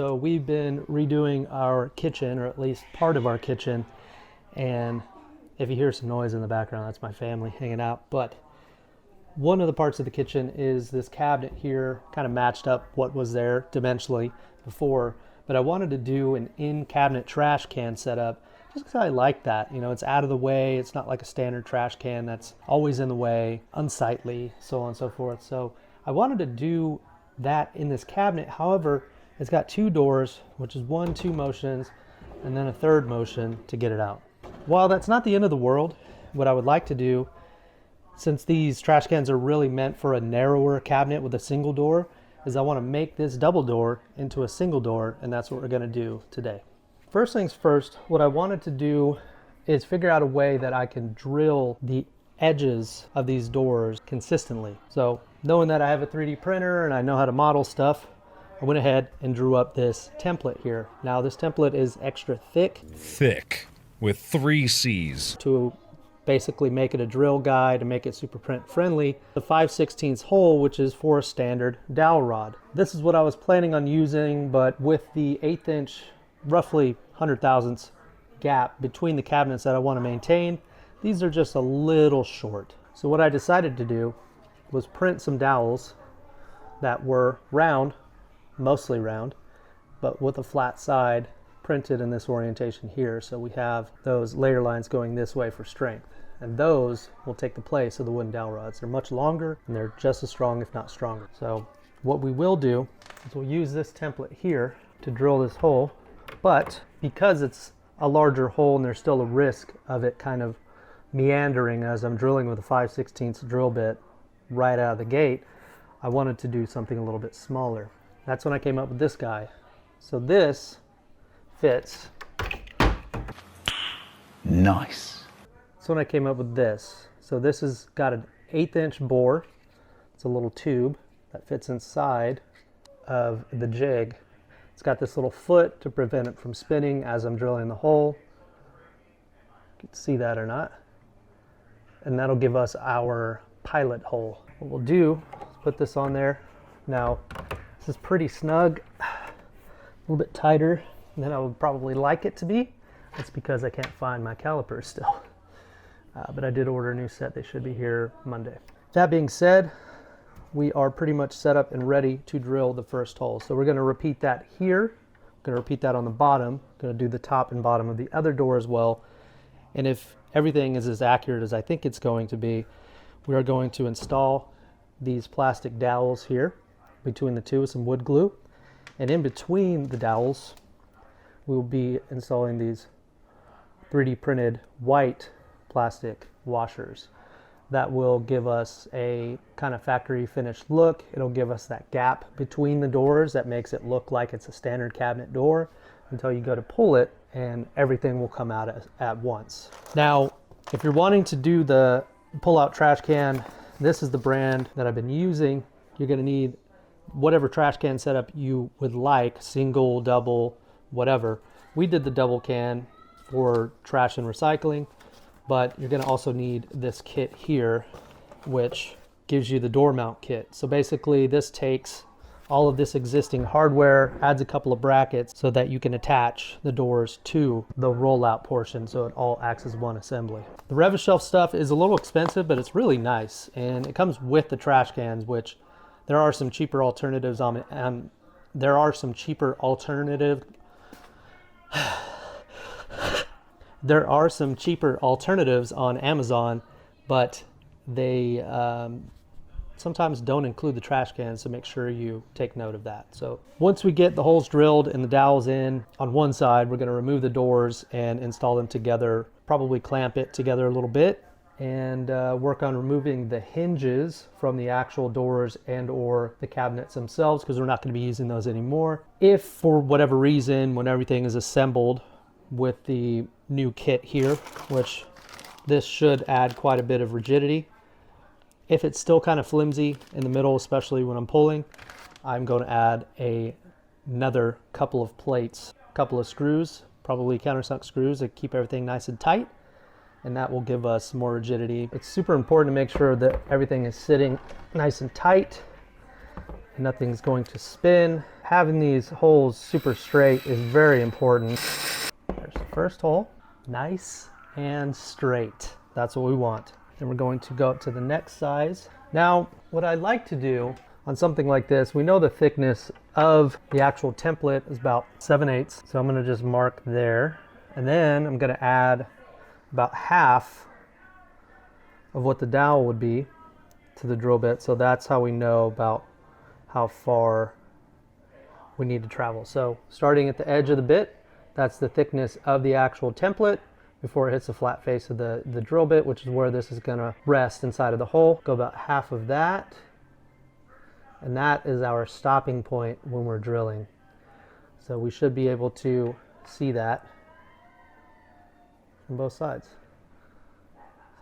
So we've been redoing our kitchen, or at least part of our kitchen, and if you hear some noise in the background, that's my family hanging out. But one of the parts of the kitchen is this cabinet here, kind of matched up what was there dimensionally before, but I wanted to do an in-cabinet trash can setup just because I like that. You know, it's out of the way, it's not like a standard trash can that's always in the way, unsightly, so on and so forth. So I wanted to do that in this cabinet. However, it's got two doors, which is 1-2 motions, and then a third motion to get it out. While that's not the end of the world, what I would like to do, since these trash cans are really meant for a narrower cabinet with a single door, is I want to make this double door into a single door, and that's what we're going to do today. First things first, what I wanted to do is figure out a way that I can drill the edges of these doors consistently. So knowing that I have a 3D printer and I know how to model stuff, I went ahead and drew up this template here. Now this template is extra thick. Thick, with 3 C's. To basically make it a drill guide to make it super print friendly. The 5/16 hole, which is for a standard dowel rod. This is what I was planning on using, but with the 1/8 inch, roughly 100 thousandths gap between the cabinets that I want to maintain, these are just a little short. So what I decided to do was print some dowels that were round, mostly round, but with a flat side, printed in this orientation here. So we have those layer lines going this way for strength, and those will take the place of the wooden dowel rods. They're much longer and they're just as strong, if not stronger. So what we will do is we'll use this template here to drill this hole, but because it's a larger hole and there's still a risk of it kind of meandering as I'm drilling with a 5/16 drill bit right out of the gate, I wanted to do something a little bit smaller. That's when I came up with this guy. So this fits. Nice. So when I came up with this. So this has got an 1/8 inch bore. It's a little tube that fits inside of the jig. It's got this little foot to prevent it from spinning as I'm drilling the hole. You can see that or not. And that'll give us our pilot hole. What we'll do is put this on there. Now, this is pretty snug, a little bit tighter than I would probably like it to be. That's because I can't find my calipers still. But I did order a new set. They should be here Monday. That being said, we are pretty much set up and ready to drill the first hole. So we're going to repeat that here. We're going to repeat that on the bottom. Going to do the top and bottom of the other door as well. And if everything is as accurate as I think it's going to be, we are going to install these plastic dowels here between the two with some wood glue. And in between the dowels, we will be installing these 3D printed white plastic washers that will give us a kind of factory finished look. It'll give us that gap between the doors that makes it look like it's a standard cabinet door until you go to pull it and everything will come out at once. Now, if you're wanting to do the pull-out trash can, this is the brand that I've been using. You're going to need whatever trash can setup you would like, single, double, whatever. We did the double can for trash and recycling, but you're going to also need this kit here, which gives you the door mount kit. So basically this takes all of this existing hardware, adds a couple of brackets so that you can attach the doors to the rollout portion so it all acts as one assembly. The Rev-A-Shelf stuff is a little expensive, but it's really nice, and it comes with the trash cans, which there are some cheaper alternatives on it, and there are some cheaper alternatives on Amazon, but they sometimes don't include the trash cans, so make sure you take note of that. So once we get the holes drilled and the dowels in on one side, we're going to remove the doors and install them together, probably clamp it together a little bit, and work on removing the hinges from the actual doors and or the cabinets themselves, because we're not going to be using those anymore. If for whatever reason, when everything is assembled with the new kit here, which this should add quite a bit of rigidity, if it's still kind of flimsy in the middle, especially when I'm pulling, I'm going to add another couple of plates, couple of screws, probably countersunk screws that keep everything nice and tight, and that will give us more rigidity. It's super important to make sure that everything is sitting nice and tight, nothing's going to spin Having these holes super straight is very important. There's the first hole, nice and straight. That's what we want. Then we're going to go up to the next size. Now, what I like to do on something like this, we know the thickness of the actual template is about 7/8. So I'm gonna just mark there. And then I'm gonna add about half of what the dowel would be to the drill bit. So that's how we know about how far we need to travel. So starting at the edge of the bit, that's the thickness of the actual template before it hits the flat face of the drill bit, which is where this is gonna rest inside of the hole. Go about half of that. And that is our stopping point when we're drilling. So we should be able to see that from both sides.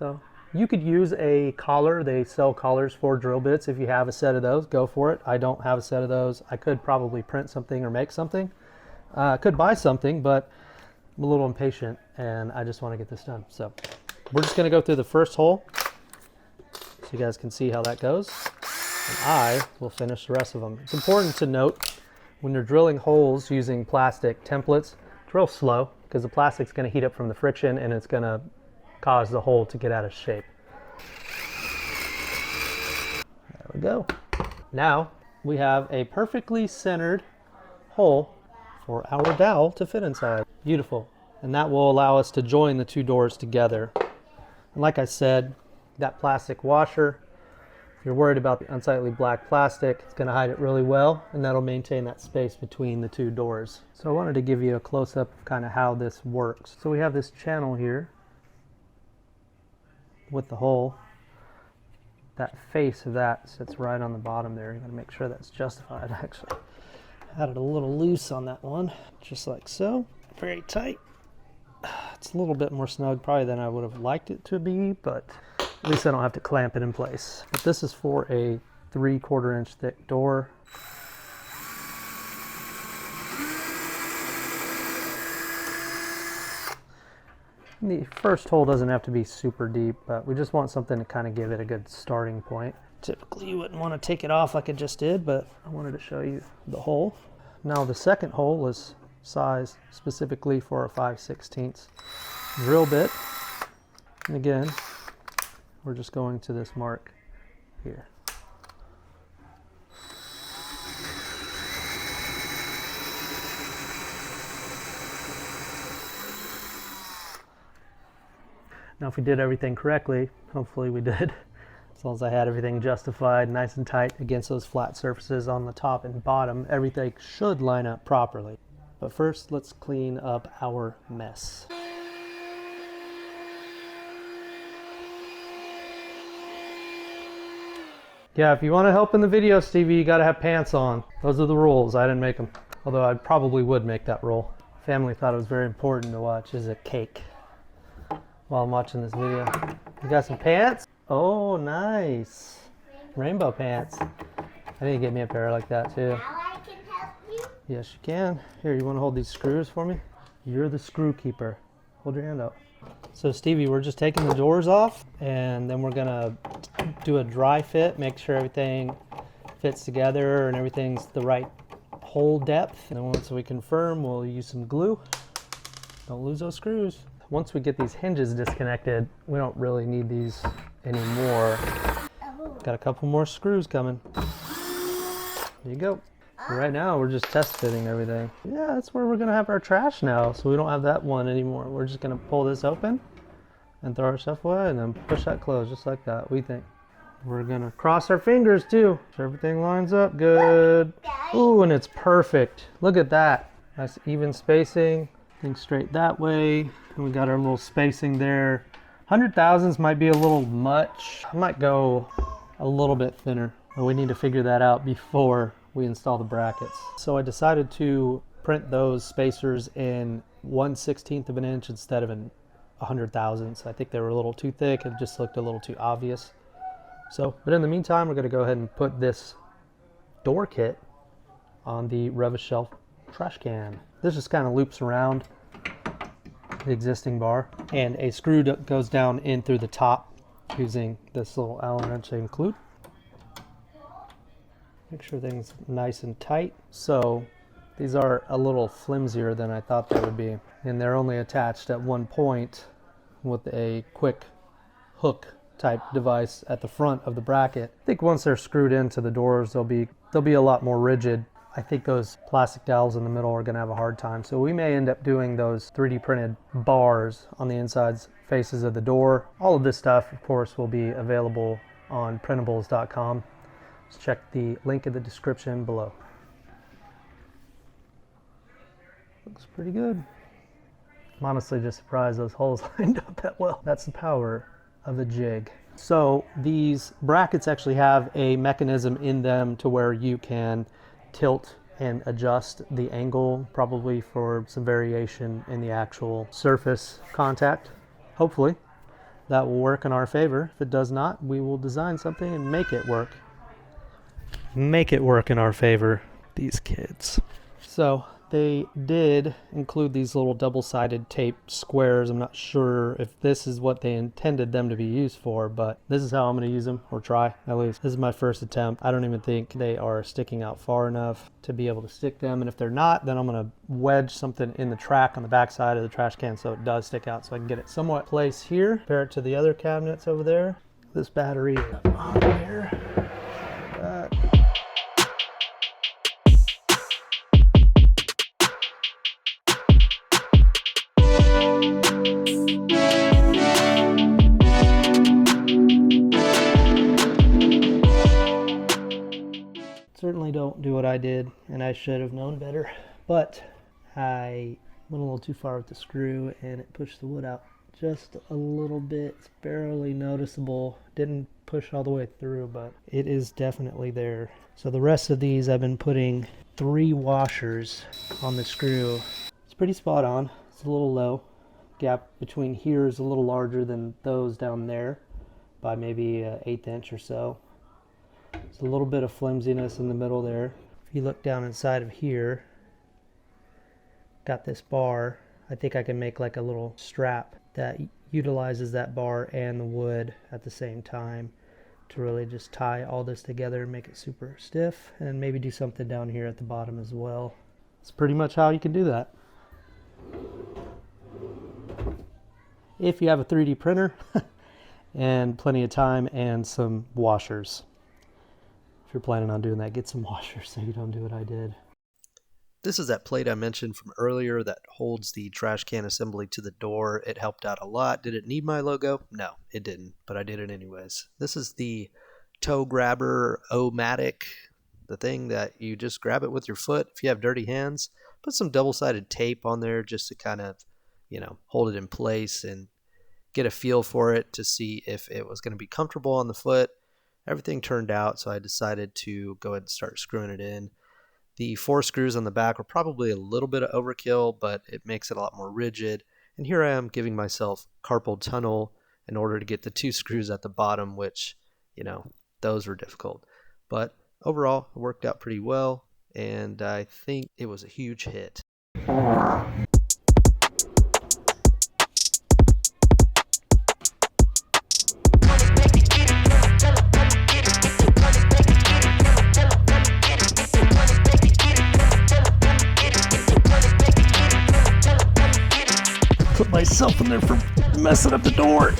So you could use a collar. They sell collars for drill bits. If you have a set of those, go for it. I don't have a set of those. I could probably print something or make something. I could buy something, but I'm a little impatient and I just want to get this done. So we're just going to go through the first hole so you guys can see how that goes. And I will finish the rest of them. It's important to note when you're drilling holes using plastic templates, drill slow because the plastic's going to heat up from the friction and it's going to cause the hole to get out of shape. There we go. Now we have a perfectly centered hole for our dowel to fit inside. Beautiful. And that will allow us to join the two doors together. And like I said, that plastic washer, if you're worried about the unsightly black plastic, it's going to hide it really well, and that'll maintain that space between the two doors. So I wanted to give you a close-up of kind of how this works. So we have this channel here with the hole. That face of that sits right on the bottom there. You got to make sure that's justified. Actually, I had it a little loose on that one, just like so. Very tight. It's a little bit more snug probably than I would have liked it to be, but at least I don't have to clamp it in place. But this is for a 3/4 inch thick door. The first hole doesn't have to be super deep, but we just want something to kind of give it a good starting point. Typically you wouldn't want to take it off like I just did, but I wanted to show you the hole. Now the second hole is sized specifically for a 5/16 drill bit. And again, we're just going to this mark here. Now if we did everything correctly, hopefully we did, as long as I had everything justified, nice and tight against those flat surfaces on the top and bottom, everything should line up properly. But first, let's clean up our mess. Yeah, if you want to help in the video, Stevie, you got to have pants on. Those are the rules. I didn't make them. Although I probably would make that rule. Family thought it was very important to watch as a cake while I'm watching this video. You got some pants? Oh, nice. Rainbow pants. I need to get me a pair like that too. Now I can help you. Yes, you can. Here, you want to hold these screws for me? You're the screw keeper. Hold your hand out. So Stevie, we're just taking the doors off and then we're gonna do a dry fit, make sure everything fits together and everything's the right hole depth. And then once we confirm, we'll use some glue. Don't lose those screws. Once we get these hinges disconnected, we don't really need these anymore. Got a couple more screws coming. There you go. So right now we're just test fitting everything. Yeah, that's where we're gonna have our trash now, so we don't have that one anymore. We're just gonna pull this open and throw our stuff away and then push that closed just like that. We think. We're gonna cross our fingers too, so everything lines up good. Ooh, and it's perfect. Look at that. Nice even spacing. Things straight that way. And we got our little spacing there. 100,000s might be a little much. I might go a little bit thinner, but we need to figure that out before we install the brackets. So I decided to print those spacers in 1/16 of an inch instead of in 100,000s. I think they were a little too thick. It just looked a little too obvious. So, but in the meantime, we're gonna go ahead and put this door kit on the Rev-A-Shelf trash can. This just kind of loops around the existing bar, and a screw goes down in through the top using this little Allen wrench they include. Make sure things nice and tight. So these are a little flimsier than I thought they would be, and they're only attached at one point with a quick hook type device at the front of the bracket. I think once they're screwed into the doors, they'll be a lot more rigid. I think those plastic dowels in the middle are going to have a hard time. So we may end up doing those 3D printed bars on the insides faces of the door. All of this stuff, of course, will be available on printables.com. Just check the link in the description below. Looks pretty good. I'm honestly just surprised those holes lined up that well. That's the power of a jig. So these brackets actually have a mechanism in them to where you can tilt and adjust the angle, probably for some variation in the actual surface contact. Hopefully that will work in our favor. If it does not, we will design something and make it work. Make it work in our favor, these kids. So they did include these little double-sided tape squares. I'm not sure if this is what they intended them to be used for, but this is how I'm going to use them, or try at least. This is my first attempt. I don't even think they are sticking out far enough to be able to stick them, and if they're not, then I'm going to wedge something in the track on the back side of the trash can so it does stick out, so I can get it somewhat placed here. Compare it to the other cabinets over there. This battery on there. Certainly don't do what I did, and I should have known better, but I went a little too far with the screw and it pushed the wood out just a little bit. It's barely noticeable. Didn't push all the way through, but it is definitely there. So the rest of these, I've been putting 3 washers on the screw. It's pretty spot on. It's a little low. Gap between here is a little larger than those down there by maybe an 1/8 inch or so. There's a little bit of flimsiness in the middle there. If you look down inside of here, got this bar. I think I can make like a little strap that utilizes that bar and the wood at the same time to really just tie all this together and make it super stiff, and maybe do something down here at the bottom as well. It's pretty much how you can do that. If you have a 3D printer and plenty of time and some washers. If you're planning on doing that, get some washers so you don't do what I did. This is that plate I mentioned from earlier that holds the trash can assembly to the door. It helped out a lot. Did it need my logo? No, it didn't, but I did it anyways. This is the toe grabber O-Matic, the thing that you just grab it with your foot if you have dirty hands. Put some double-sided tape on there just to kind of, hold it in place and get a feel for it to see if it was going to be comfortable on the foot. Everything turned out, so I decided to go ahead and start screwing it in. The 4 screws on the back were probably a little bit of overkill, but it makes it a lot more rigid. And here I am giving myself carpal tunnel in order to get the 2 screws at the bottom, which, those were difficult. But overall, it worked out pretty well, and I think it was a huge hit. Put myself in there for messing up the door.